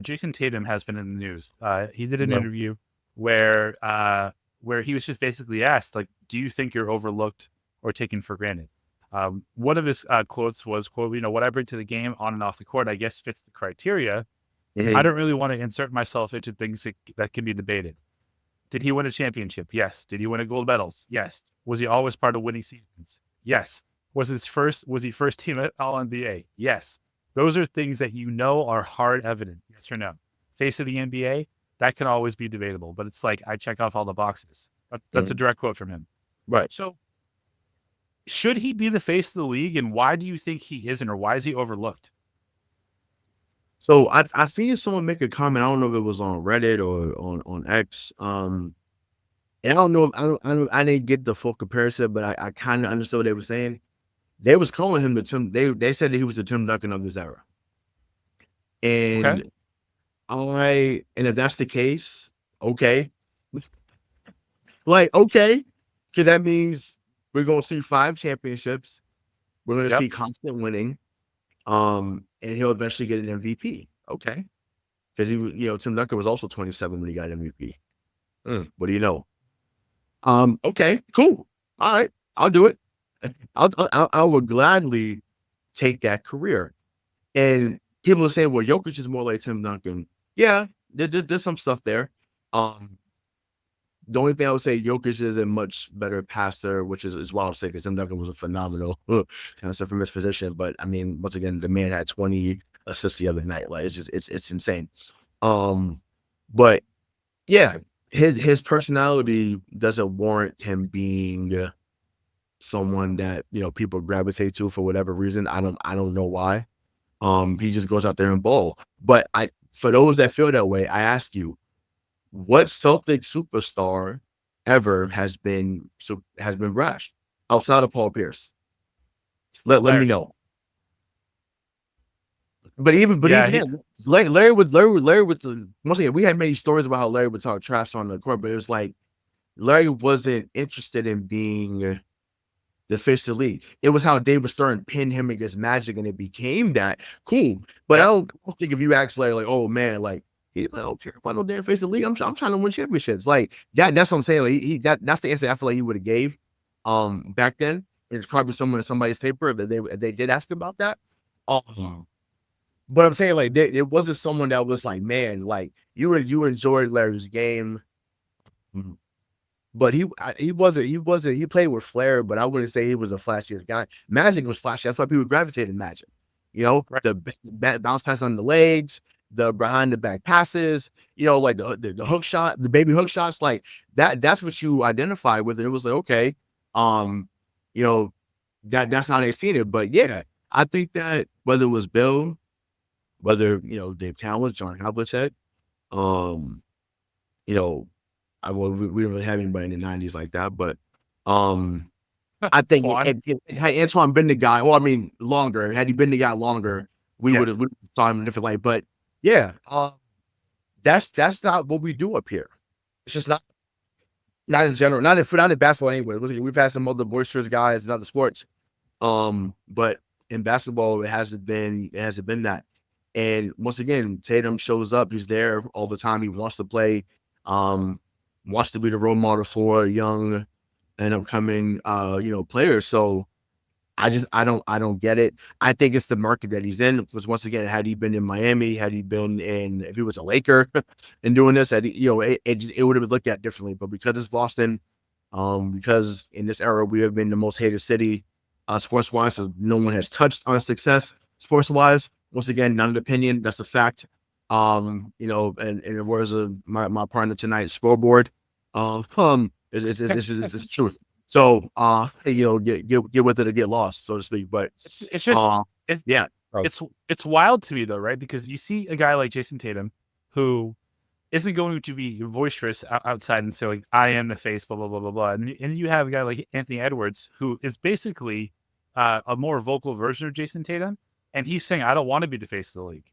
Jayson Tatum has been in the news. He did an Yeah. interview where he was just basically asked, like, do you think you're overlooked or taken for granted? One of his quotes was, "quote What I bring to the game on and off the court, I guess, fits the criteria. I Mhm. don't really want to insert myself into things that can be debated. Did he win a championship? Yes. Did he win a gold medals? Yes. Was he always part of winning seasons? Yes. Was he first team at All NBA? Yes. Those are things that are hard evident. Yes or no? Face of the NBA, that can always be debatable, but it's like I check off all the boxes. That's a Mhm. direct quote from him. Right. So should he be the face of the league, and why do you think he isn't, or why is he overlooked? So I seen someone make a comment. I don't know if it was on Reddit or on X. And I don't know if I didn't get the full comparison, but I kind of understood what they were saying. They was calling him the Tim. They said that he was the Tim Duncan of this era. Okay. And and if that's the case, okay, like okay, because that means we're gonna see 5 championships. We're gonna Yep. see constant winning. And he'll eventually get an MVP. Okay, because Tim Duncan was also 27 when he got MVP. What do you know? Okay, cool. All right, I'll do it. I would gladly take that career. And people are saying, well, Jokic is more like Tim Duncan. Yeah, there's some stuff there. Um, the only thing I would say, Jokic is a much better passer, which is wild to say because Tim Duncan was a phenomenal passer from his position. But I mean, once again, the man had 20 assists the other night. Like it's insane. Um, but yeah, his personality doesn't warrant him being someone that people gravitate to for whatever reason. I don't know why. He just goes out there and ball. But for those that feel that way, I ask you, what Celtic superstar ever has been brushed outside of Paul Pierce? Let me Larry. know. But even Yeah. then, Larry would once again, we had many stories about how Larry would talk trash on the court, but it was like Larry wasn't interested in being the face of the league. It was how David Stern pinned him against Magic, and it became that cool. But I Yep. don't think if you ask Larry, like, oh man, like I don't care about no damn face of the league. I'm trying to win championships. Like that's what I'm saying. Like that's the answer I feel like he would have gave back then. It's probably someone in somebody's paper if they did ask about that. Um, but I'm saying like it wasn't someone that was like, man, like you enjoyed Larry's game. Mm, but he played with flair, but I wouldn't say he was the flashiest guy. Magic was flashy. That's why people gravitated Magic. Right. The bounce pass on the legs, the behind the back passes, like the hook shot, the baby hook shots, like that's what you identify with. And it was like, okay, um, you know, that's how they seen it. But yeah, I think that whether it was Bill, whether Dave Cowens, John Havlicek, um, you know, we don't really have anybody in the '90s like that, but um, I think Twan. had Antoine been the guy, well, I mean, longer. Had he been the guy longer, we Yeah. would have saw him in a different light. But yeah, that's not what we do up here. It's just not in general, not in basketball anyway. We've had some other boisterous guys in other sports, but in basketball, it hasn't been that. And once again, Tatum shows up. He's there all the time. He wants to play. Um, wants to be the role model for young and upcoming players. So I don't get it. I think it's the market that he's in. Because once again, had he been in Miami, had he been if he was a Laker and doing this, it would have been looked at differently. But because it's Boston, because in this era we have been the most hated city, sports wise, so no one has touched our success sports wise. Once again, not an opinion, that's a fact. And in the words of my partner tonight, scoreboard, it's truth. So, get with it or get lost, so to speak. But, It's just uh, it's yeah, bro. it's wild to me though, right? Because you see a guy like Jayson Tatum who isn't going to be boisterous outside and say like I am the face, blah blah blah blah blah, and you have a guy like Anthony Edwards who is basically a more vocal version of Jayson Tatum, and he's saying I don't want to be the face of the league.